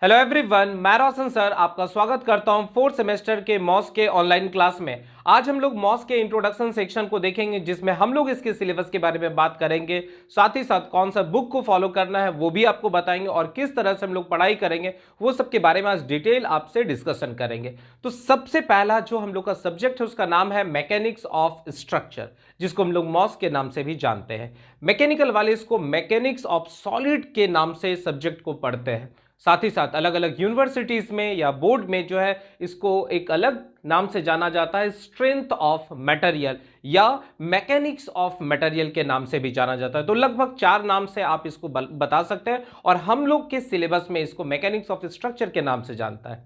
Hello everyone, मैं रोशन sir आपका स्वागत करता हूं फोर्थ सेमेस्टर के मॉस के ऑनलाइन क्लास में। आज हम लोग मॉस के इंट्रोडक्शन सेक्शन को देखेंगे, जिसमें हम लोग इसके सिलेबस के बारे में बात करेंगे। साथ ही साथ कौन सा बुक को फॉलो करना है वो भी आपको बताएंगे, और किस तरह से हम लोग पढ़ाई करेंगे वो सब के बारे में आज डिटेल आपसे डिस्कशन करेंगे। तो सबसे पहला जो हम लोग का सब्जेक्ट है उसका नाम है मैकेनिक्स ऑफ स्ट्रक्चर, जिसको हम लोग मॉस के नाम से भी जानते हैं। मैकेनिकल वाले इसको मैकेनिक्स ऑफ सॉलिड के नाम से सब्जेक्ट को पढ़ते हैं। साथ ही साथ अलग अलग यूनिवर्सिटीज में या बोर्ड में जो है इसको एक अलग नाम से जाना जाता है, स्ट्रेंथ ऑफ मटेरियल या मैकेनिक्स ऑफ मटेरियल के नाम से भी जाना जाता है। तो लगभग 4 नाम से आप इसको बता सकते हैं, और हम लोग के सिलेबस में इसको मैकेनिक्स ऑफ स्ट्रक्चर के नाम से जानता है।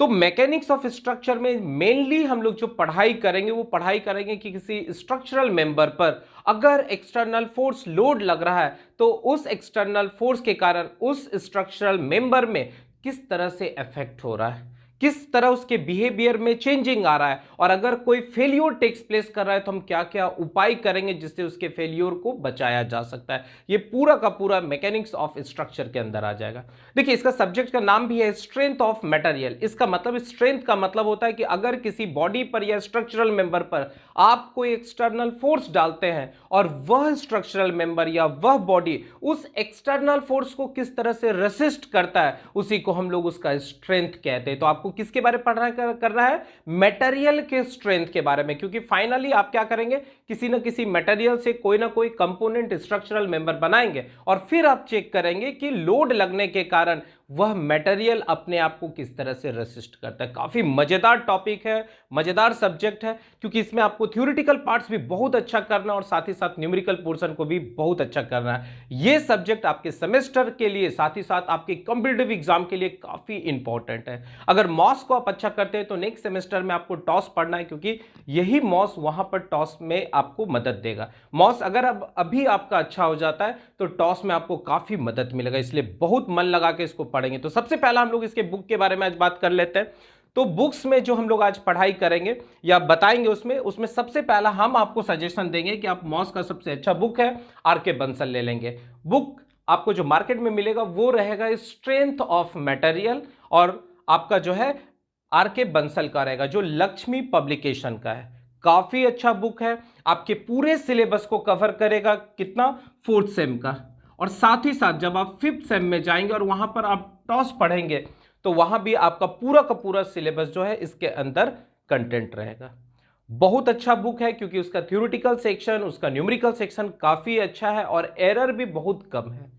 तो मैकेनिक्स ऑफ स्ट्रक्चर में मेनली हम लोग जो पढ़ाई करेंगे वो पढ़ाई करेंगे कि किसी स्ट्रक्चरल मेंबर पर अगर एक्सटर्नल फोर्स लोड लग रहा है तो उस एक्सटर्नल फोर्स के कारण उस स्ट्रक्चरल मेंबर में किस तरह से इफेक्ट हो रहा है, किस तरह उसके बिहेवियर में चेंजिंग आ रहा है, और अगर कोई फेलियर टेक्स प्लेस कर रहा है तो हम क्या क्या उपाय करेंगे जिससे उसके फेलियर को बचाया जा सकता है। ये पूरा का पूरा मैकेनिक्स ऑफ स्ट्रक्चर के अंदर आ जाएगा। देखिए, इसका सब्जेक्ट का नाम भी है स्ट्रेंथ ऑफ मटेरियल। इसका मतलब स्ट्रेंथ का मतलब होता है कि अगर किसी बॉडी पर या स्ट्रक्चरल मेंबर पर आप कोई एक्सटर्नल फोर्स डालते हैं और वह स्ट्रक्चरल मेंबर या वह बॉडी उस एक्सटर्नल फोर्स को किस तरह से रेसिस्ट करता है, उसी को हम लोग उसका स्ट्रेंथ कहते हैं। तो आपको किसके बारे में पढ़ना करना है? मटेरियल के स्ट्रेंथ के बारे में, क्योंकि फाइनली आप क्या करेंगे, किसी ना किसी मटेरियल से कोई ना कोई कंपोनेंट स्ट्रक्चरल मेंबर बनाएंगे और फिर आप चेक करेंगे कि लोड लगने के कारण वह मटेरियल अपने आप को किस तरह से रेसिस्ट करता है। काफी मजेदार टॉपिक है, मजेदार सब्जेक्ट है, क्योंकि इसमें आपको थ्योरेटिकल पार्ट्स भी बहुत अच्छा करना और साथ ही साथ न्यूमेरिकल पोर्शन को भी बहुत अच्छा करना है। यह सब्जेक्ट आपके सेमेस्टर के लिए, साथ ही साथ आपके कॉम्पिटिटिव एग्जाम के लिए काफी इंपॉर्टेंट है। अगर मॉस को आप अच्छा करते हैं तो नेक्स्ट सेमेस्टर में आपको टॉस पढ़ना है, क्योंकि यही मॉस वहां पर टॉस में आपको मदद देगा। मॉस अगर अब अभी आपका अच्छा हो जाता है तो टॉस में आपको काफी मदद मिलेगा, इसलिए बहुत मन लगा के इसको पढ़ेंगे। तो सबसे पहला हम लोग इसके बुक के बारे में आज बात कर लेते हैं। तो बुक्स में जो हम लोग आज पढ़ाई करेंगे या बताएंगे उसमें सबसे पहला हम आपको सजेशन देंगे कि आप मॉस का सबसे अच्छा बुक है आर के बंसल ले लेंगे। बुक आपको जो मार्केट में मिलेगा वो रहेगा स्ट्रेंथ ऑफ मटेरियल, और आपका जो है आर के बंसल का रहेगा, जो लक्ष्मी पब्लिकेशन का है। काफी अच्छा बुक है, आपके पूरे सिलेबस को कवर करेगा। कितना? 4th सेम का। और साथ ही साथ जब आप 5th सेम में जाएंगे और वहां पर आप टॉस पढ़ेंगे तो वहां भी आपका पूरा का पूरा सिलेबस जो है इसके अंदर कंटेंट रहेगा। बहुत अच्छा बुक है, क्योंकि उसका थ्योरेटिकल सेक्शन, उसका न्यूमेरिकल सेक्शन काफी अच्छा है और एरर भी बहुत कम है।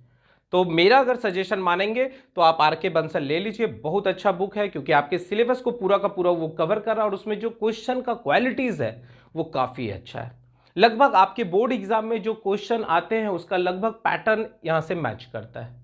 तो मेरा अगर सजेशन मानेंगे तो आप आर के बंसल ले लीजिए। बहुत अच्छा बुक है, क्योंकि आपके सिलेबस को पूरा का पूरा वो कवर कर रहा है और उसमें जो क्वेश्चन का क्वालिटीज है वो काफी अच्छा है। लगभग आपके बोर्ड एग्जाम में जो क्वेश्चन आते हैं उसका लगभग पैटर्न यहां से मैच करता है।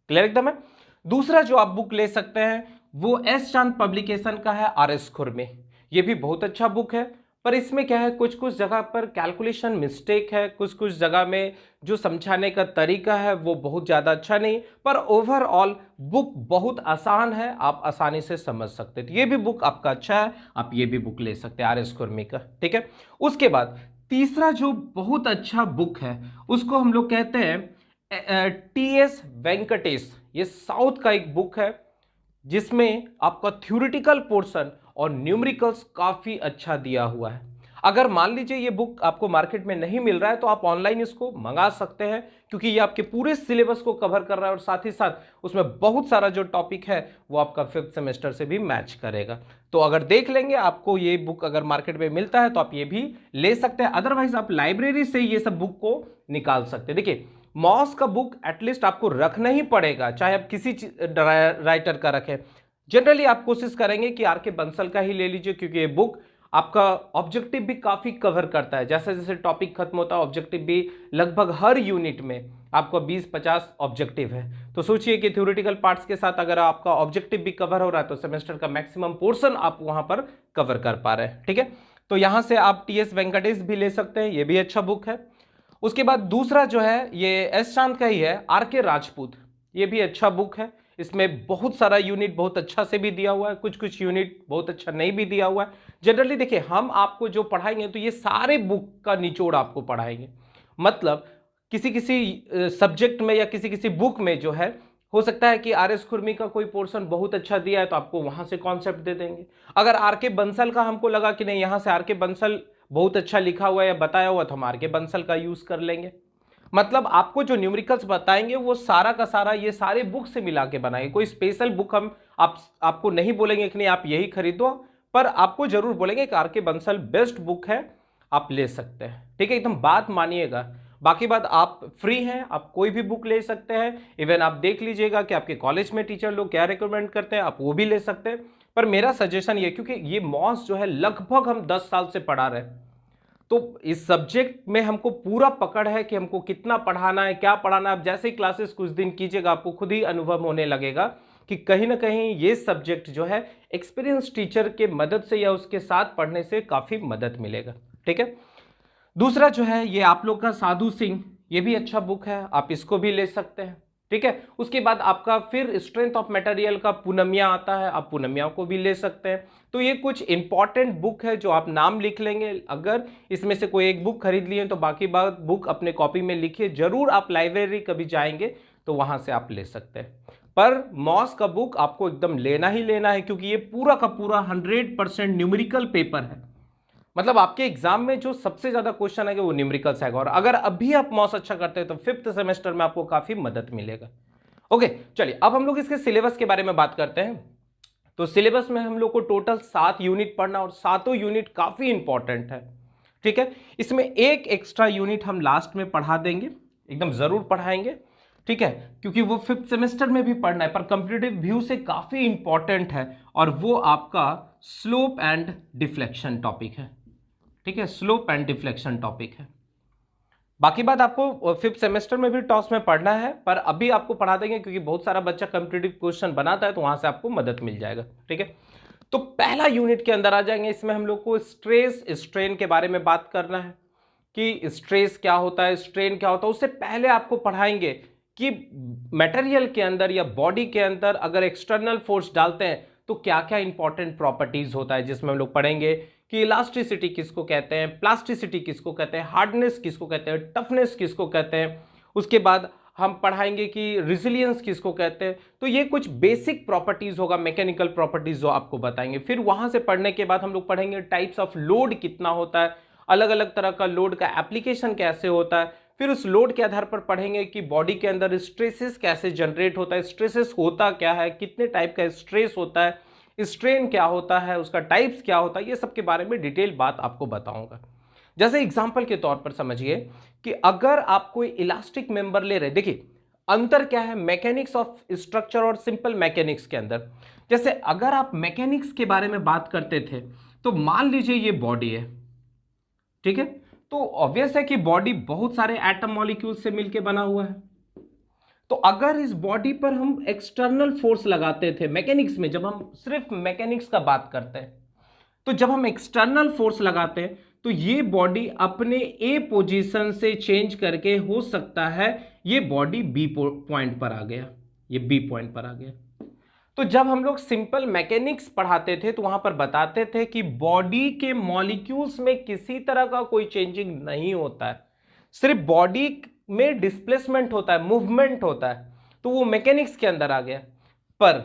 क्लियर एकदम है। दूसरा जो आप बुक ले सकते हैं वो एस चांद पब्लिकेशन का है, आर एस खुरमे। ये भी बहुत अच्छा बुक है, पर इसमें क्या है, कुछ कुछ जगह पर कैलकुलेशन मिस्टेक है, कुछ कुछ जगह में जो समझाने का तरीका है वो बहुत ज़्यादा अच्छा नहीं, पर ओवरऑल बुक बहुत आसान है, आप आसानी से समझ सकते हैं। तो ये भी बुक आपका अच्छा है, आप ये भी बुक ले सकते हैं आर एस खुरमी का। ठीक है। उसके बाद तीसरा जो बहुत अच्छा बुक है उसको हम लोग कहते हैं टी एस वेंकटेश। ये साउथ का एक बुक है, जिसमें आपका थ्योरेटिकल पोर्शन और न्यूमेरिकल्स काफी अच्छा दिया हुआ है। अगर मान लीजिए ये बुक आपको मार्केट में नहीं मिल रहा है तो आप ऑनलाइन इसको मंगा सकते हैं, क्योंकि ये आपके पूरे सिलेबस को कवर कर रहा है और साथ ही साथ उसमें बहुत सारा जो टॉपिक है वो आपका 5th सेमेस्टर से भी मैच करेगा। तो अगर देख लेंगे, आपको ये बुक अगर मार्केट में मिलता है तो आप ये भी ले सकते हैं, अदरवाइज आप लाइब्रेरी से ये सब बुक को निकाल सकते हैं। देखिए, मॉस का बुक एटलीस्ट आपको रखना ही पड़ेगा, चाहे आप किसी राइटर का रखें। जनरली आप कोशिश करेंगे कि आर के बंसल का ही ले लीजिए, क्योंकि ये बुक आपका ऑब्जेक्टिव भी काफी कवर करता है। जैसे जैसे टॉपिक खत्म होता है ऑब्जेक्टिव भी लगभग हर यूनिट में आपको 20-50 ऑब्जेक्टिव है। तो सोचिए कि थ्योरेटिकल पार्ट्स के साथ अगर आपका ऑब्जेक्टिव भी कवर हो रहा है तो सेमेस्टर का मैक्सिमम पोर्शन आप वहां पर कवर कर पा रहे हैं। ठीक है। तो यहां से आप टी एस वेंकटेश भी ले सकते हैं, ये भी अच्छा बुक है। उसके बाद दूसरा जो है ये एस चांद का ही है, आर के राजपूत। ये भी अच्छा बुक है, इसमें बहुत सारा यूनिट बहुत अच्छा से भी दिया हुआ है, कुछ कुछ यूनिट बहुत अच्छा नहीं भी दिया हुआ है। जनरली देखिए, हम आपको जो पढ़ाएंगे तो ये सारे बुक का निचोड़ आपको पढ़ाएंगे। मतलब किसी किसी सब्जेक्ट में या किसी किसी बुक में जो है हो सकता है कि आर एस खुरमी का कोई पोर्शन बहुत अच्छा दिया है तो आपको वहां से कॉन्सेप्ट दे देंगे। अगर आर के बंसल का हमको लगा कि नहीं यहां से आर के बंसल बहुत अच्छा लिखा हुआ है या बताया हुआ तो हम आर के बंसल का यूज कर लेंगे। मतलब आपको जो न्यूमेरिकल्स बताएंगे वो सारा का सारा ये सारे बुक से मिला के बनाएंगे। कोई स्पेशल बुक हम आपको नहीं बोलेंगे कि नहीं आप यही खरीदो, पर आपको जरूर बोलेंगे कि आर के बंसल बेस्ट बुक है, आप ले सकते हैं। ठीक है, एकदम बात मानिएगा। बाकी बात आप फ्री हैं, आप कोई भी बुक ले सकते हैं। इवन आप देख लीजिएगा कि आपके कॉलेज में टीचर लोग क्या रिकमेंड करते हैं, आप वो भी ले सकते हैं। पर मेरा सजेशन ये, क्योंकि ये मॉस जो है लगभग हम 10 साल से पढ़ा रहे हैं, तो इस सब्जेक्ट में हमको पूरा पकड़ है कि हमको कितना पढ़ाना है, क्या पढ़ाना है। आप जैसे ही क्लासेस कुछ दिन कीजिएगा आपको खुद ही अनुभव होने लगेगा कि कहीं ना कहीं ये सब्जेक्ट जो है एक्सपीरियंस टीचर के मदद से या उसके साथ पढ़ने से काफ़ी मदद मिलेगा। ठीक है, दूसरा जो है ये आप लोग का साधु सिंह, ये भी अच्छा बुक है, आप इसको भी ले सकते हैं। ठीक है, उसके बाद आपका फिर स्ट्रेंथ ऑफ मटेरियल का पूनमिया आता है, आप पूनमिया को भी ले सकते हैं। तो ये कुछ इंपॉर्टेंट बुक है जो आप नाम लिख लेंगे। अगर इसमें से कोई एक बुक खरीद लिए तो बाकी बात बुक अपने कॉपी में लिखिए, जरूर आप लाइब्रेरी कभी जाएंगे तो वहां से आप ले सकते हैं। पर मॉस का बुक आपको एकदम लेना ही लेना है, क्योंकि ये पूरा का पूरा 100% न्यूमेरिकल पेपर है। मतलब आपके एग्जाम में जो सबसे ज्यादा क्वेश्चन आएगा वो न्यूमेरिकल्स आएगा, और अगर अभी आप मॉस अच्छा करते हैं तो 5th सेमेस्टर में आपको काफी मदद मिलेगा। ओके, चलिए अब हम लोग इसके सिलेबस के बारे में बात करते हैं। तो सिलेबस में हम लोग को टोटल 7 यूनिट पढ़ना, और सातों यूनिट काफी इंपॉर्टेंट है। ठीक है, इसमें एक एक्स्ट्रा यूनिट हम लास्ट में पढ़ा देंगे, एकदम जरूर पढ़ाएंगे। ठीक है, क्योंकि वो 5th सेमेस्टर में भी पढ़ना है, पर कंपैरेटिव व्यू से काफी इंपॉर्टेंट है, और वो आपका स्लोप एंड डिफ्लेक्शन टॉपिक है। ठीक है, स्लोप एंड डिफ्लेक्शन टॉपिक है। बाकी बात आपको 5th सेमेस्टर में भी टॉस में पढ़ना है, पर अभी आपको पढ़ा देंगे क्योंकि बहुत सारा बच्चा कॉम्पिटिटिव क्वेश्चन बनाता है तो वहां से आपको मदद मिल जाएगा। ठीक है, तो पहला यूनिट के अंदर आ जाएंगे। इसमें हम लोग को स्ट्रेस स्ट्रेन के बारे में बात करना है कि स्ट्रेस क्या होता है, स्ट्रेन क्या होता है। उससे पहले आपको पढ़ाएंगे कि मटेरियल के अंदर या बॉडी के अंदर अगर एक्सटर्नल फोर्स डालते हैं तो क्या क्या इंपॉर्टेंट प्रॉपर्टीज होता है, जिसमें हम लोग पढ़ेंगे कि इलास्टिसिटी किसको कहते हैं, प्लास्टिसिटी किसको कहते हैं, हार्डनेस किसको कहते हैं, टफनेस किसको कहते हैं। उसके बाद हम पढ़ाएंगे कि रिजिलियंस किसको कहते हैं। तो ये कुछ बेसिक प्रॉपर्टीज होगा, मैकेनिकल प्रॉपर्टीज जो आपको बताएंगे। फिर वहां से पढ़ने के बाद हम लोग पढ़ेंगे टाइप्स ऑफ लोड कितना होता है, अलग अलग तरह का लोड का एप्लीकेशन कैसे होता है। फिर उस लोड के आधार पर पढ़ेंगे कि बॉडी के अंदर स्ट्रेसेस कैसे जनरेट होता है, स्ट्रेसेस होता क्या है, कितने टाइप का स्ट्रेस होता है, स्ट्रेन क्या होता है, उसका टाइप्स क्या होता है, ये सब के बारे में डिटेल बात आपको बताऊंगा। जैसे एग्जांपल के तौर पर समझिए कि अगर आप कोई इलास्टिक मेंबर ले रहे, देखिए अंतर क्या है मैकेनिक्स ऑफ स्ट्रक्चर और सिंपल मैकेनिक्स के अंदर। जैसे अगर आप मैकेनिक्स के बारे में बात करते थे तो मान लीजिए ये बॉडी है, ठीक है, तो ऑब्वियस है कि बॉडी बहुत सारे एटम मॉलिक्यूल से मिलकर बना हुआ है। तो अगर इस बॉडी पर हम एक्सटर्नल फोर्स लगाते थे मैकेनिक्स में, जब हम सिर्फ मैकेनिक्स का बात करते हैं, तो जब हम एक्सटर्नल फोर्स लगाते हैं तो ये बॉडी अपने ए पोजीशन से चेंज करके हो सकता है ये बॉडी बी पॉइंट पर आ गया, ये बी पॉइंट पर आ गया। तो जब हम लोग सिंपल मैकेनिक्स पढ़ाते थे तो वहां पर बताते थे कि बॉडी के मॉलिक्यूल्स में किसी तरह का कोई चेंजिंग नहीं होता है, सिर्फ बॉडी में डिस्प्लेसमेंट होता है, मूवमेंट होता है। तो वो मैकेनिक्स के अंदर आ गया। पर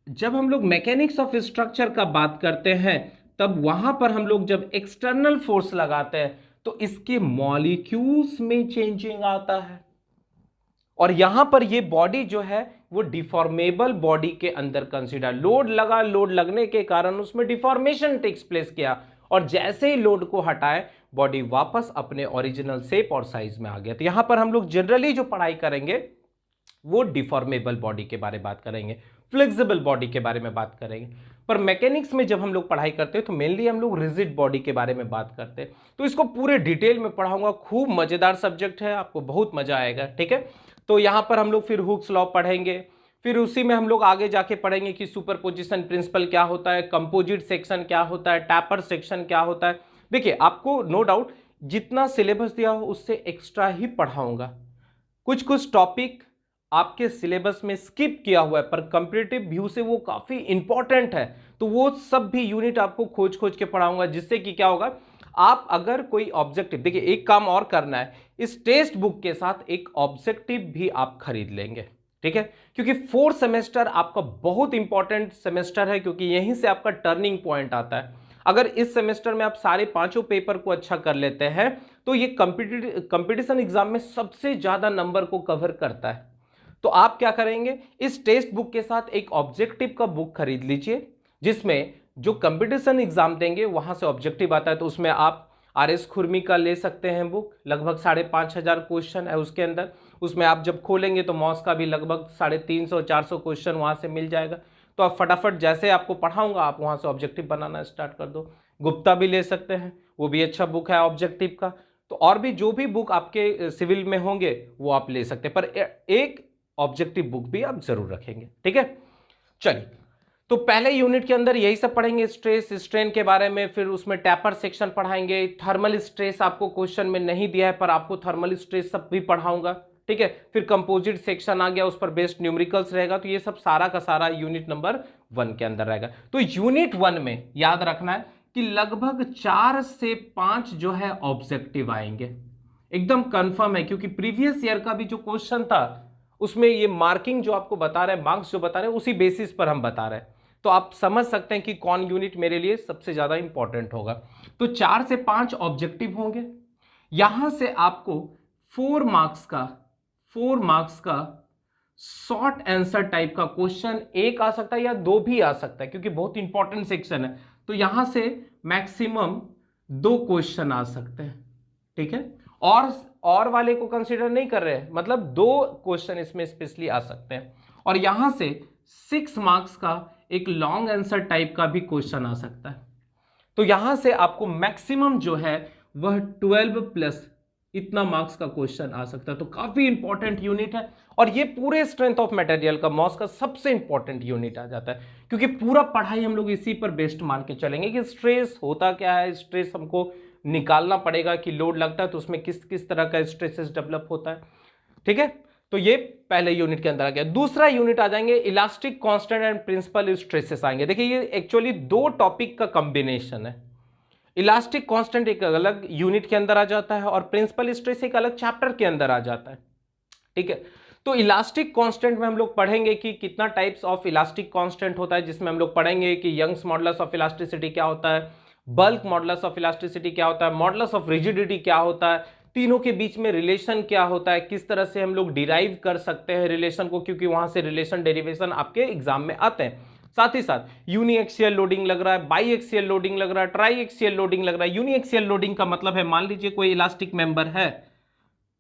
जब हम लोग मैकेनिक्स ऑफ स्ट्रक्चर का बात करते हैं तब वहां पर हम लोग जब एक्सटर्नल फोर्स लगाते हैं तो इसके मॉलिक्यूल्स में चेंजिंग आता है, और यहां पर ये बॉडी जो है वो डिफॉर्मेबल बॉडी के अंदर कंसीडर, लोड लगा, लोड लगने के कारण उसमें डिफॉर्मेशन टेक्स प्लेस किया, और जैसे ही लोड को हटाए बॉडी वापस अपने ओरिजिनल शेप और साइज में आ गया। तो यहां पर हम लोग जनरली जो पढ़ाई करेंगे वो डिफॉर्मेबल बॉडी के बारे में बात करेंगे, फ्लेक्सिबल बॉडी के बारे में बात करेंगे। पर मैकेनिक्स में जब हम लोग पढ़ाई करते हैं तो मेनली हम लोग रिजिड बॉडी के बारे में बात करते हैं। तो इसको पूरे डिटेल में पढ़ाऊंगा, खूब मजेदार सब्जेक्ट है, आपको बहुत मजा आएगा। ठीक है, तो यहां पर हम लोग फिर हुक्स लॉ पढ़ेंगे, फिर उसी में हम लोग आगे जाके पढ़ेंगे कि सुपरपोजिशन प्रिंसिपल क्या होता है, कंपोजिट सेक्शन क्या होता है, टैपर सेक्शन क्या होता है। देखिए आपको नो डाउट जितना सिलेबस दिया हो उससे एक्स्ट्रा ही पढ़ाऊंगा, कुछ कुछ टॉपिक आपके सिलेबस में स्किप किया हुआ है पर कंपैरेटिव व्यू से वो काफी इंपॉर्टेंट है, तो वो सब भी यूनिट आपको खोज खोज के पढ़ाऊंगा, जिससे कि क्या होगा आप अगर कोई ऑब्जेक्टिव, देखिए एक काम और करना है, इस टेक्स्ट बुक के साथ एक ऑब्जेक्टिव भी आप खरीद लेंगे। ठीक है, क्योंकि फोर्थ सेमेस्टर आपका बहुत इंपॉर्टेंट सेमेस्टर है, क्योंकि यहीं से आपका टर्निंग पॉइंट आता है। अगर इस सेमेस्टर में आप सारे पांचों पेपर को अच्छा कर लेते हैं तो ये कंपटीशन एग्जाम में सबसे ज्यादा नंबर को कवर करता है। तो आप क्या करेंगे, इस टेक्स्ट बुक के साथ एक ऑब्जेक्टिव का बुक खरीद लीजिए, जिसमें जो कंपटीशन एग्जाम देंगे वहां से ऑब्जेक्टिव आता है। तो उसमें आप आर.एस. खुरमी का ले सकते हैं बुक, लगभग 5,500 क्वेश्चन है उसके अंदर। उसमें आप जब खोलेंगे तो मॉस का भी लगभग 350-400 क्वेश्चन वहां से मिल जाएगा। तो आप फटाफट जैसे आपको पढ़ाऊंगा आप वहां से ऑब्जेक्टिव बनाना स्टार्ट कर दो। गुप्ता भी ले सकते हैं, वो भी अच्छा बुक है ऑब्जेक्टिव का। तो और भी जो भी बुक आपके सिविल में होंगे वो आप ले सकते हैं, पर एक ऑब्जेक्टिव बुक भी आप जरूर रखेंगे। ठीक है, चलिए, तो पहले यूनिट के अंदर यही सब पढ़ेंगे, स्ट्रेस स्ट्रेन के बारे में। फिर उसमें टैपर सेक्शन पढ़ाएंगे। थर्मल स्ट्रेस आपको क्वेश्चन में नहीं दिया है, पर आपको थर्मल स्ट्रेस सब भी पढ़ाऊंगा। ठीक है, फिर कंपोजिट सेक्शन आ गया, उस पर बेस्ड न्यूमेरिकल्स रहेगा। तो ये सब सारा का सारा यूनिट नंबर 1 के अंदर रहेगा। तो यूनिट 1 में याद रखना है कि लगभग 4 से 5 जो है ऑब्जेक्टिव आएंगे, एकदम कंफर्म है, क्योंकि प्रीवियस ईयर का भी जो क्वेश्चन था उसमें ये मार्किंग जो आपको बता रहे हैं, मार्क्स जो बता रहे हैं, उसी बेसिस पर हम बता रहे हैं। तो आप समझ सकते हैं कि कौन यूनिट मेरे लिए सबसे ज्यादा इंपॉर्टेंट होगा। तो 4 से 5 ऑब्जेक्टिव होंगे। यहां से आपको 4 मार्क्स का शॉर्ट आंसर टाइप का क्वेश्चन एक आ सकता है या 2 भी आ सकता है, क्योंकि बहुत इंपॉर्टेंट सेक्शन है। तो यहां से मैक्सिमम 2 क्वेश्चन आ सकते हैं। ठीक है, और वाले को कंसीडर नहीं कर रहे हैं, मतलब 2 क्वेश्चन इसमें स्पेशली आ सकते हैं। और यहां से 6 मार्क्स का एक लॉन्ग आंसर टाइप का भी क्वेश्चन आ सकता है। तो यहां से आपको मैक्सिमम जो है वह 12 प्लस इतना मार्क्स का क्वेश्चन आ सकता है। तो काफी इंपॉर्टेंट यूनिट है, और ये पूरे स्ट्रेंथ ऑफ मटेरियल का मॉस का सबसे इंपॉर्टेंट यूनिट आ जाता है, क्योंकि पूरा पढ़ाई हम लोग इसी पर बेस्ड मान के चलेंगे कि स्ट्रेस होता क्या है, स्ट्रेस हमको निकालना पड़ेगा कि लोड लगता है तो उसमें किस किस तरह का स्ट्रेसेस डेवलप होता है। ठीक है, तो ये पहले यूनिट के अंदर आ गया। दूसरा यूनिट आ जाएंगे elastic constant and principal stresses आएंगे। देखिए, ये एक्चुअली 2 टॉपिक का कॉम्बिनेशन है। इलास्टिक कांस्टेंट एक अलग यूनिट के अंदर आ जाता है और प्रिंसिपल स्ट्रेस एक अलग चैप्टर के अंदर आ जाता है। ठीक है, तो इलास्टिक कांस्टेंट में हम लोग पढ़ेंगे कि कितना टाइप्स ऑफ इलास्टिक कांस्टेंट होता है, जिसमें हम लोग पढ़ेंगे कि यंग्स मॉडुलस ऑफ इलास्टिसिटी क्या होता है, बल्क मॉडुलस ऑफ इलास्टिसिटी क्या होता है, मॉडुलस ऑफ रिजिडिटी क्या होता है, तीनों के बीच में रिलेशन क्या होता है, किस तरह से हम लोग डिराइव कर सकते हैं रिलेशन को, क्योंकि वहां से रिलेशन डेरिवेशन आपके एग्जाम में आते हैं। साथ ही साथ यूनिएक्सियल लोडिंग लग रहा है, बाई एक्सियल लोडिंग लग रहा है, ट्राई एक्सियल लोडिंग लग रहा है। यूनिएक्सियल लोडिंग का मतलब है, मान लीजिए कोई इलास्टिक मेंबर है,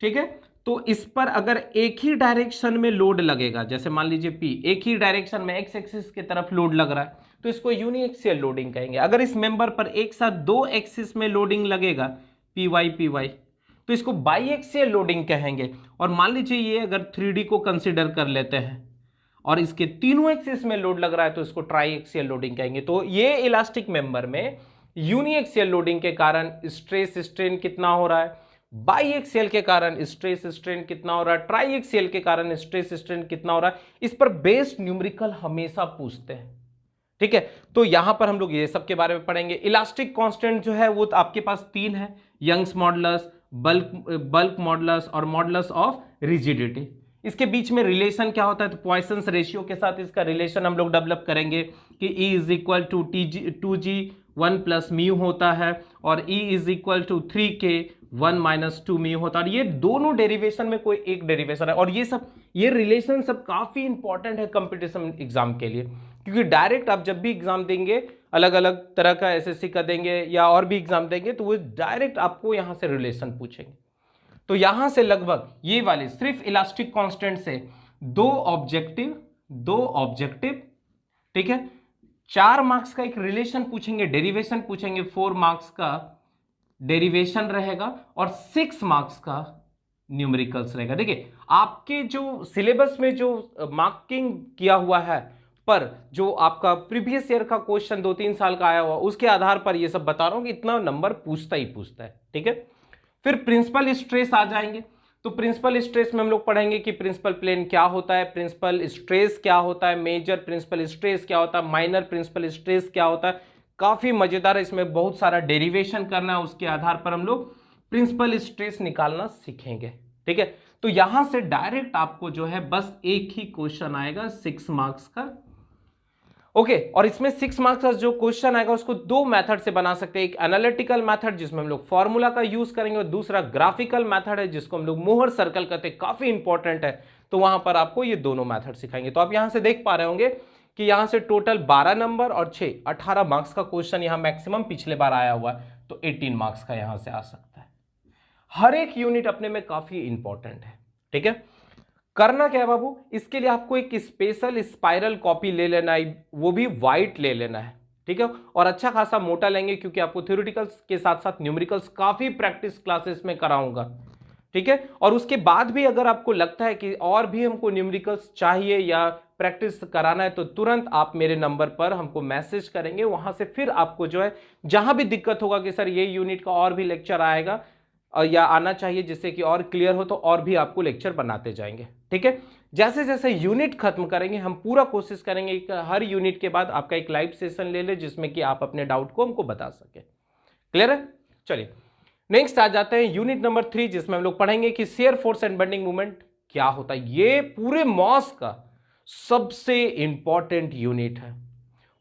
ठीक है, तो इस पर अगर एक ही डायरेक्शन में लोड लगेगा, जैसे मान लीजिए P एक ही डायरेक्शन में एक्स एक्सिस की तरफ लोड लग रहा है, तो इसको यूनिएक्सियल लोडिंग कहेंगे। अगर इस मेंबर पर एक साथ 2 एक्सिस में लोडिंग लगेगा पी वाई, तो इसको बाई एक्सियल लोडिंग कहेंगे। और मान लीजिए ये अगर 3D को कंसिडर कर लेते हैं और इसके तीनों एक्सिस में लोड लग रहा है, तो इसको ट्राई एक्सियल लोडिंग कहेंगे। तो ये इलास्टिक मेंबर में यूनिएक्सियल लोडिंग के कारण स्ट्रेस स्ट्रेन कितना हो रहा है, बाई एक्सियल के कारण स्ट्रेस स्ट्रेन कितना हो रहा है, ट्राई एक्सियल के कारण स्ट्रेस स्ट्रेन कितना हो रहा है, इस पर बेस्ड न्यूमेरिकल हमेशा पूछते हैं। ठीक है, तो यहां पर हम लोग ये सब के बारे में पढ़ेंगे। इलास्टिक कांस्टेंट जो है वो आपके पास 3 है, यंग्स मॉडुलस, बल्क मॉडुलस और मॉडुलस ऑफ रिजिडिटी। इसके बीच में रिलेशन क्या होता है, तो पॉइसंस रेशियो के साथ इसका रिलेशन हम लोग डेवलप करेंगे कि E is equal to 2G 1 + mu होता है और E is equal to 3K 1 - 2 mu होता है। और ये दोनों डेरिवेशन में कोई एक डेरिवेशन है, और ये रिलेशन सब काफी इंपॉर्टेंट है कंपटीशन एग्जाम के लिए, क्योंकि डायरेक्ट आप जब भी एग्जाम देंगे, अलग अलग तरह का एसएससी का देंगे या और भी एग्जाम देंगे, तो वो डायरेक्ट आपको यहां से रिलेशन पूछेंगे। तो यहां से लगभग ये वाले सिर्फ इलास्टिक कांस्टेंट से 2 ऑब्जेक्टिव, ठीक है, 4 मार्क्स का एक रिलेशन पूछेंगे, डेरिवेशन पूछेंगे, 4 मार्क्स का डेरिवेशन रहेगा और 6 मार्क्स का न्यूमेरिकल्स रहेगा। देखिए, आपके जो सिलेबस में जो मार्किंग किया हुआ है, पर जो आपका प्रीवियस ईयर का क्वेश्चन 2-3 साल का आया हुआ, उसके आधार पर ये सब बता रहा हूं कि इतना नंबर पूछता ही पूछता है। ठीक है, फिर प्रिंसिपल स्ट्रेस आ जाएंगे। तो प्रिंसिपल स्ट्रेस में हम लोग पढ़ेंगे कि प्रिंसिपल प्लेन क्या होता है, प्रिंसिपल स्ट्रेस क्या होता है, मेजर प्रिंसिपल स्ट्रेस क्या होता है, माइनर प्रिंसिपल स्ट्रेस क्या होता है। काफी मजेदार है, इसमें बहुत सारा डेरिवेशन करना है, उसके आधार पर हम लोग प्रिंसिपल स्ट्रेस निकालना सीखेंगे। ठीक है, तो यहां से डायरेक्ट आपको जो है बस एक ही क्वेश्चन आएगा 6 मार्क्स का। ओके, और इसमें 6 मार्क्स का जो क्वेश्चन आएगा उसको दो मेथड से बना सकते हैं। एक एनालिटिकल मेथड जिसमें हम लोग फॉर्मूला का यूज करेंगे, और दूसरा ग्राफिकल मेथड है जिसको हम लोग मोहर सर्कल कहते हैं, काफी इंपॉर्टेंट है। तो वहां पर आपको ये दोनों मेथड सिखाएंगे। तो आप यहां से देख पा रहे होंगे कि यहां से टोटल 12 नंबर और 6 18 मार्क्स का क्वेश्चन यहां मैक्सिमम पिछले बार आया हुआ है, तो 18 मार्क्स का यहां से आ सकता है। हर एक यूनिट अपने में काफी इंपॉर्टेंट है। ठीक है, करना क्या है बाबू, इसके लिए आपको एक स्पेशल स्पाइरल कॉपी ले लेना है, वो भी वाइट ले लेना है। ठीक है, और अच्छा खासा मोटा लेंगे क्योंकि आपको थ्योरेटिकल्स के साथ साथ न्यूमेरिकल्स काफी प्रैक्टिस क्लासेस में कराऊंगा। ठीक है, और उसके बाद भी अगर आपको लगता है कि और भी हमको न्यूमेरिकल्स चाहिए या प्रैक्टिस कराना है, तो तुरंत आप मेरे नंबर पर हमको मैसेज करेंगे। वहां से फिर आपको जो है जहां भी दिक्कत होगा कि सर ये यूनिट का और भी लेक्चर आएगा या आना चाहिए जिससे कि और क्लियर हो, तो और भी आपको लेक्चर बनाते जाएंगे। ठीक है, जैसे जैसे यूनिट खत्म करेंगे हम पूरा कोशिश करेंगे कि हर यूनिट के बाद आपका एक लाइव सेशन ले ले जिसमें कि आप अपने डाउट को हमको बता सके। क्लियर है? चलिए नेक्स्ट आ जाते हैं यूनिट नंबर 3, जिसमें हम लोग पढ़ेंगे कि shear force and bending movement क्या होता है। ये पूरे मॉस का सबसे इंपॉर्टेंट यूनिट है।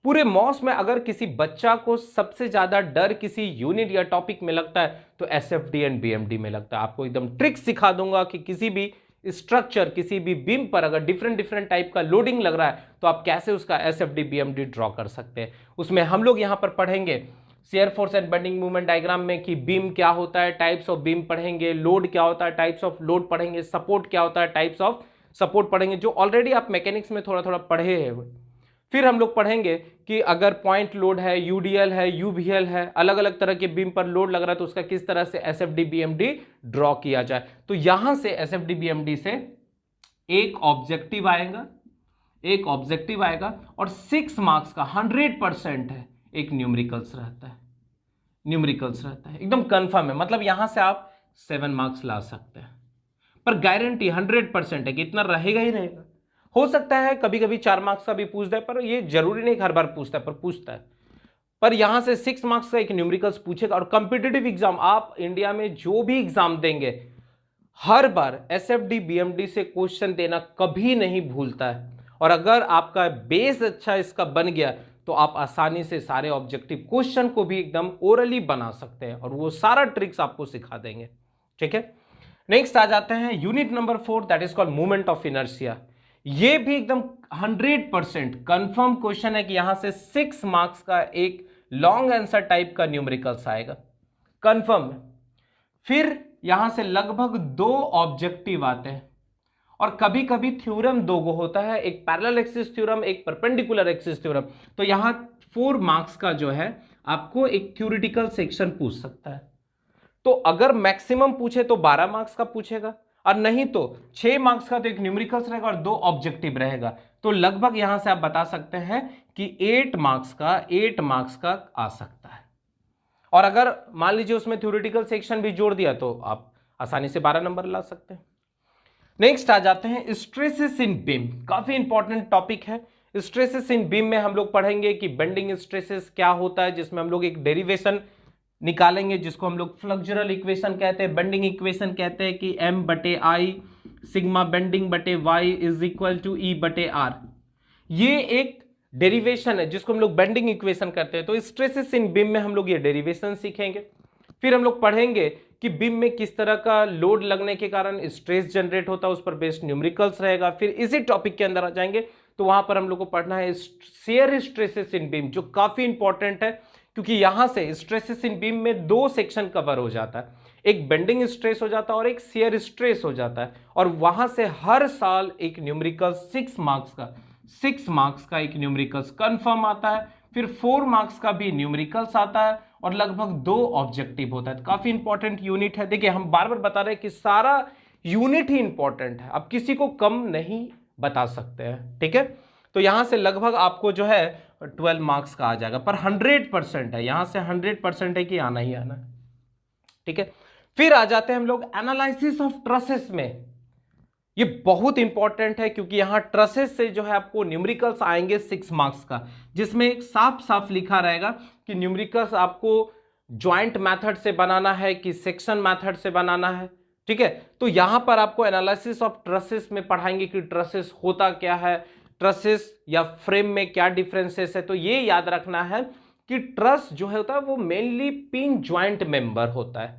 पूरे मॉस में अगर किसी बच्चा को सबसे ज्यादा डर किसी यूनिट या टॉपिक में लगता है तो एसएफडी एंड बीएमडी में लगता है। आपको एकदम ट्रिक सिखा दूंगा कि किसी भी स्ट्रक्चर, किसी भी बीम पर अगर डिफरेंट डिफरेंट टाइप का लोडिंग लग रहा है तो आप कैसे उसका एसएफडी बीएमडी ड्रॉ कर सकते हैं। उसमें हम लोग यहां पर पढ़ेंगे shear force and bending movement diagram में कि बीम क्या होता है, टाइप्स ऑफ बीम पढ़ेंगे, लोड क्या होता है, टाइप्स ऑफ लोड पढ़ेंगे, सपोर्ट क्या होता है, टाइप्स ऑफ सपोर्ट पढ़ेंगे, जो ऑलरेडी आप मैकेनिक्स में थोड़ा थोड़ा पढ़े हैं। फिर हम लोग पढ़ेंगे कि अगर पॉइंट लोड है, यूडीएल है, यूवीएल है, अलग अलग तरह के बीम पर लोड लग रहा है तो उसका किस तरह से एसएफडी बीएमडी ड्रॉ किया जाए। तो यहां से एसएफडी बीएमडी से एक ऑब्जेक्टिव आएगा, एक ऑब्जेक्टिव आएगा और 6 मार्क्स का 100% है, एक न्यूमेरिकल्स रहता है। न्यूमेरिकल्स रहता है एकदम कंफर्म है, मतलब यहां से आप 7 मार्क्स ला सकते हैं, पर गारंटी 100% है कि इतना रहेगा ही रहेगा। हो सकता है कभी कभी 4 मार्क्स का भी पूछता है, पर ये जरूरी नहीं हर बार पूछता है, पर पूछता है। पर यहां से 6 मार्क्स का एक न्यूमेरिकल्स पूछेगा। और कॉम्पिटिटिव एग्जाम आप इंडिया में जो भी एग्जाम देंगे हर बार एसएफडी बीएमडी से क्वेश्चन देना कभी नहीं भूलता है। और अगर आपका बेस अच्छा इसका बन गया तो आप आसानी से सारे ऑब्जेक्टिव क्वेश्चन को भी एकदम ओरली बना सकते हैं और वो सारा ट्रिक्स आपको सिखा देंगे। ठीक है, नेक्स्ट आ जाते हैं unit number 4, that is called movement of inertia. ये भी एकदम 100% कंफर्म क्वेश्चन है कि यहां से 6 मार्क्स का एक लॉन्ग आंसर टाइप का न्यूमेरिकल्स आएगा, कंफर्म है। फिर यहां से लगभग 2 ऑब्जेक्टिव आते हैं और कभी कभी थ्योरम 2 गो होता है, एक पैरेलल एक्सिस थ्योरम, एक परपेंडिकुलर एक्सिस थ्योरम। तो यहां 4 मार्क्स का जो है आपको एक थ्योरेटिकल सेक्शन पूछ सकता है। तो अगर मैक्सिमम पूछे तो 12 मार्क्स का पूछेगा, और नहीं तो 6 मार्क्स का तो एक न्यूमेरिकल्स रहेगा और 2 ऑब्जेक्टिव रहेगा। तो लगभग यहां से आप बता सकते हैं कि 8 मार्क्स का आ सकता है। और अगर मान लीजिए उसमें थ्योरेटिकल सेक्शन भी जोड़ दिया तो आप आसानी से 12 नंबर ला सकते हैं। नेक्स्ट आ जाते हैं स्ट्रेसेस इन बीम, काफी इंपॉर्टेंट टॉपिक है। स्ट्रेसेस इन बीम में हम लोग पढ़ेंगे कि बेंडिंग स्ट्रेसेस क्या होता है, जिसमें हम लोग एक डेरिवेशन निकालेंगे जिसको हम लोग फ्लेक्सुरल इक्वेशन कहते हैं, बेंडिंग इक्वेशन कहते हैं कि M/I सिग्मा बेंडिंग बटे y is equal to E/R। ये एक डेरिवेशन है जिसको हम लोग बेंडिंग इक्वेशन करते हैं। तो स्ट्रेसेस इन बीम में हम लोग ये डेरिवेशन सीखेंगे। फिर हम लोग पढ़ेंगे कि बीम में किस तरह का लोड लगने के कारण स्ट्रेस जनरेट होता है, उस पर बेस्ड न्यूमेरिकल्स रहेगा। फिर इसी टॉपिक के अंदर आ जाएंगे तो वहां पर हम लोग को पढ़ना है शेयर स्ट्रेसेस इन बीम, जो काफी इंपॉर्टेंट है क्योंकि यहां से स्ट्रेसेस इन बीम में 2 सेक्शन कवर हो जाता है, एक बेंडिंग स्ट्रेस हो जाता है और एक शेयर स्ट्रेस हो जाता है। और वहां से हर साल एक न्यूमेरिकल 6 मार्क्स का एक न्यूमेरिकल्स कंफर्म आता है। फिर 4 मार्क्स का भी न्यूमेरिकल्स आता है और लगभग 2 ऑब्जेक्टिव होता है। काफी इंपॉर्टेंट यूनिट है। देखिए हम बार बार बता रहे हैं कि सारा यूनिट ही इंपॉर्टेंट है, अब किसी को कम नहीं बता सकते हैं। ठीक है, तो यहां से लगभग आपको जो है 12 मार्क्स का आ जाएगा, पर 100% है, यहां से 100% है कि आना ही आना है। ठीक है, फिर आ जाते हैं हम लोग एनालिसिस ऑफ ट्रसेस में। ये बहुत इंपॉर्टेंट है क्योंकि यहां ट्रसेस से जो है आपको न्यूमेरिकल्स आएंगे 6 मार्क्स का, जिसमें एक साफ साफ लिखा रहेगा कि न्यूमेरिकल्स आपको ज्वाइंट मेथड से बनाना है कि सेक्शन मेथड से बनाना है। ठीक है। तो यहां पर आपको एनालिसिस ऑफ ट्रसेस में पढ़ाएंगे कि ट्रसेस होता क्या है, ट्रसेस या फ्रेम में क्या डिफरेंसेस है। तो ये याद रखना है कि ट्रस जो होता है वो मेनली पिन ज्वाइंट मेंबर होता है,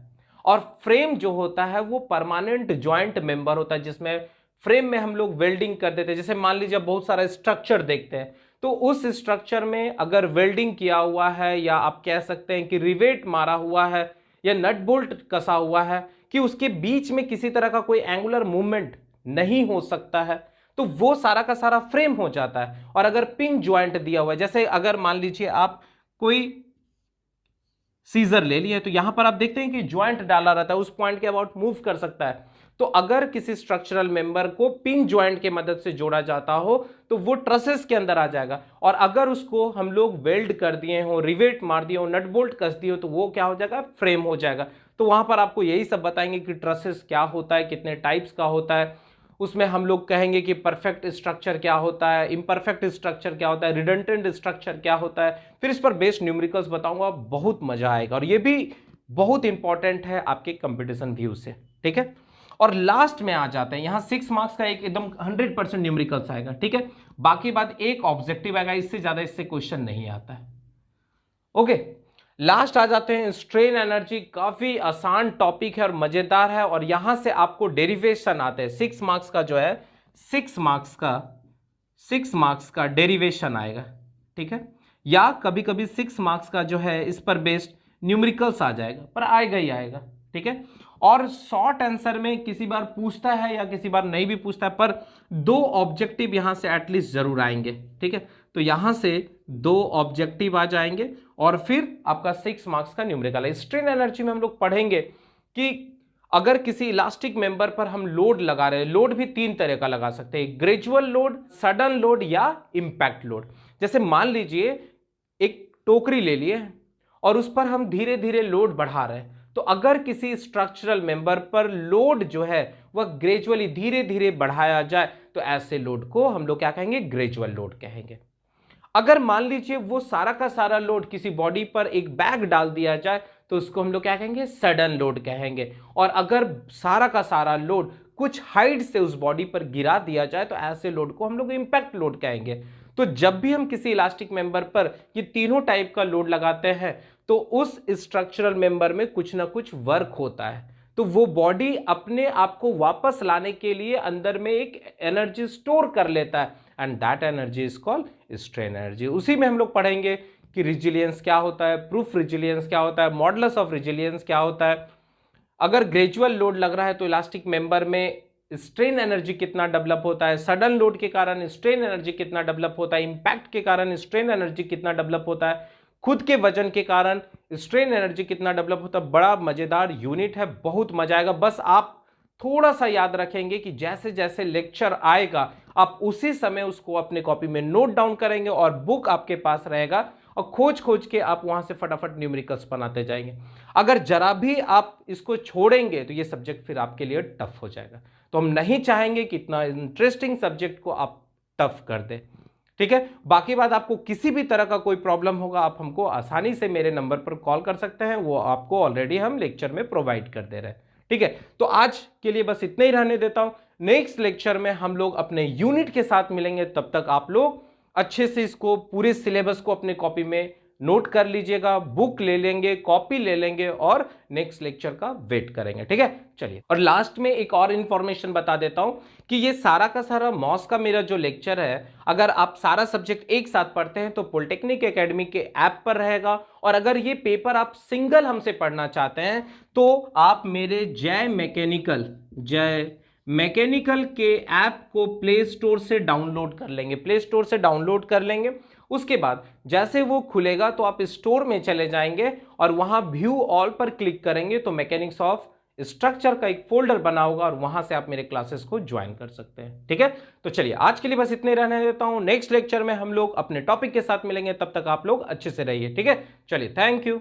और फ्रेम जो होता है वो परमानेंट ज्वाइंट मेंबर होता है, जिसमें फ्रेम में हम लोग वेल्डिंग कर देते हैं। जैसे मान लीजिए बहुत सारा स्ट्रक्चर देखते हैं, तो उस स्ट्रक्चर में अगर वेल्डिंग किया हुआ है, या आप कह सकते हैं कि रिवेट मारा हुआ है, या नट बोल्ट कसा हुआ है, कि उसके बीच में किसी तरह का कोई एंगुलर मूवमेंट नहीं हो सकता है, तो वो सारा का सारा फ्रेम हो जाता है। और अगर पिन ज्वाइंट दिया हुआ है, जैसे अगर मान लीजिए आप कोई सीजर ले लिए, तो यहां पर आप देखते हैं कि ज्वाइंट डाला रहता है, उस पॉइंट के अबाउट मूव कर सकता है। तो अगर किसी स्ट्रक्चरल मेंबर को पिन ज्वाइंट के मदद से जोड़ा जाता हो तो वो ट्रसेस के अंदर आ जाएगा, और अगर उसको हम लोग वेल्ड कर दिए हो, रिवेट मार दिए हो, नट बोल्ट कस दिए हो, तो वो क्या हो जाएगा, फ्रेम हो जाएगा। तो वहां पर आपको यही सब बताएंगे कि ट्रसेस क्या होता है, कितने टाइप्स का होता है, उसमें हम लोग कहेंगे कि परफेक्ट स्ट्रक्चर क्या होता है, इम्परफेक्ट स्ट्रक्चर क्या होता है, रिडंडेंट स्ट्रक्चर क्या होता है, फिर इस पर बेस्ड न्यूमेरिकल्स बताऊंगा, बहुत मजा आएगा, और ये भी बहुत इंपॉर्टेंट है आपके कंपटीशन व्यू से। ठीक है, और लास्ट में आ जाते हैं, यहां 6 मार्क्स का एक एकदम 100% न्यूमेरिकल्स आएगा। ठीक है, बाकी बात एक ऑब्जेक्टिव आएगा, इससे ज्यादा इससे क्वेश्चन नहीं आता है। ओके, लास्ट आ जाते हैं स्ट्रेन एनर्जी। काफी आसान टॉपिक है और मजेदार है, और यहां से आपको डेरिवेशन आते हैं। 6 मार्क्स का जो है, 6 मार्क्स का डेरिवेशन आएगा। ठीक है, या कभी कभी 6 मार्क्स का जो है इस पर बेस्ड न्यूमेरिकल्स आ जाएगा, पर आएगा ही आएगा। ठीक है, और शॉर्ट आंसर में किसी बार पूछता है या किसी बार नहीं भी पूछता है, पर 2 ऑब्जेक्टिव यहां से एटलीस्ट जरूर आएंगे। ठीक है, तो यहां से 2 ऑब्जेक्टिव आ जाएंगे, और फिर आपका 6 मार्क्स का न्यूमेरिकल है। स्ट्रेन एनर्जी में हम लोग पढ़ेंगे कि अगर किसी इलास्टिक मेंबर पर हम लोड लगा रहे हैं, लोड भी 3 तरह का लगा सकते हैं, ग्रेजुअल लोड, सडन लोड, या इंपैक्ट लोड। जैसे मान लीजिए एक टोकरी ले लिए और उस पर हम धीरे धीरे लोड बढ़ा रहे हैं, तो अगर किसी स्ट्रक्चरल मेंबर पर लोड जो है वह ग्रेजुअली धीरे धीरे बढ़ाया जाए, तो ऐसे लोड को हम लोग क्या कहेंगे, ग्रेजुअल लोड कहेंगे। अगर मान लीजिए वो सारा का सारा लोड किसी बॉडी पर एक बैग डाल दिया जाए, तो उसको हम लोग क्या कहेंगे, सडन लोड कहेंगे। और अगर सारा का सारा लोड कुछ हाइट से उस बॉडी पर गिरा दिया जाए, तो ऐसे लोड को हम लोग इंपैक्ट लोड कहेंगे। तो जब भी हम किसी इलास्टिक मेंबर पर ये तीनों टाइप का लोड लगाते हैं, तो उस स्ट्रक्चरल मेंबर में कुछ ना कुछ वर्क होता है, तो वो बॉडी अपने आप को वापस लाने के लिए अंदर में एक एनर्जी स्टोर कर लेता है, and that energy is called strain energy. उसी में हम लोग पढ़ेंगे कि रिजिलियंस क्या होता है, प्रूफ रिजिलियंस क्या होता है, मॉडुलस ऑफ रिजिलियंस क्या होता है, अगर ग्रेजुअल लोड लग रहा है तो इलास्टिक मेंबर में स्ट्रेन एनर्जी कितना डेवलप होता है, सडन लोड के कारण स्ट्रेन एनर्जी कितना डेवलप होता है, इंपैक्ट के कारण स्ट्रेन एनर्जी कितना डेवलप होता है, खुद के वजन के कारण स्ट्रेन एनर्जी कितना डेवलप होता है। बड़ा मजेदार यूनिट है, बहुत मजा आएगा। बस आप थोड़ा सा याद रखेंगे कि जैसे जैसे लेक्चर आएगा आप उसी समय उसको अपने कॉपी में नोट डाउन करेंगे, और बुक आपके पास रहेगा, और खोज खोज के आप वहां से फटाफट न्यूमेरिकल्स बनाते जाएंगे। अगर जरा भी आप इसको छोड़ेंगे तो ये सब्जेक्ट फिर आपके लिए टफ हो जाएगा। तो हम नहीं चाहेंगे कि इतना इंटरेस्टिंग सब्जेक्ट को आप टफ कर दें। ठीक है, बाकी बात, आपको किसी भी तरह का कोई प्रॉब्लम होगा आप हमको आसानी से मेरे नंबर पर कॉल कर सकते हैं, वो आपको ऑलरेडी हम लेक्चर में प्रोवाइड कर दे रहे हैं। ठीक है, तो आज के लिए बस इतना ही रहने देता हूं। नेक्स्ट लेक्चर में हम लोग अपने यूनिट के साथ मिलेंगे, तब तक आप लोग अच्छे से इसको पूरे सिलेबस को अपने कॉपी में नोट कर लीजिएगा, बुक ले लेंगे, कॉपी ले लेंगे, और नेक्स्ट लेक्चर का वेट करेंगे। ठीक है, चलिए, और लास्ट में एक और इंफॉर्मेशन बता देता हूं कि ये सारा का सारा मॉस का मेरा जो लेक्चर है, अगर आप सारा सब्जेक्ट एक साथ पढ़ते हैं तो पॉलिटेक्निक एकेडमी के ऐप पर रहेगा, और अगर ये पेपर आप सिंगल हमसे पढ़ना चाहते हैं तो आप मेरे जय मैकेनिकल के ऐप को प्ले स्टोर से डाउनलोड कर लेंगे। उसके बाद जैसे वो खुलेगा तो आप स्टोर में चले जाएंगे और वहां व्यू ऑल पर क्लिक करेंगे, तो मैकेनिक्स ऑफ स्ट्रक्चर का एक फोल्डर बना होगा, और वहां से आप मेरे क्लासेस को ज्वाइन कर सकते हैं। ठीक है, तो चलिए आज के लिए बस इतने रहने देता हूं। नेक्स्ट लेक्चर में हम लोग अपने टॉपिक के साथ मिलेंगे, तब तक आप लोग अच्छे से रहिए। ठीक है, चलिए, थैंक यू।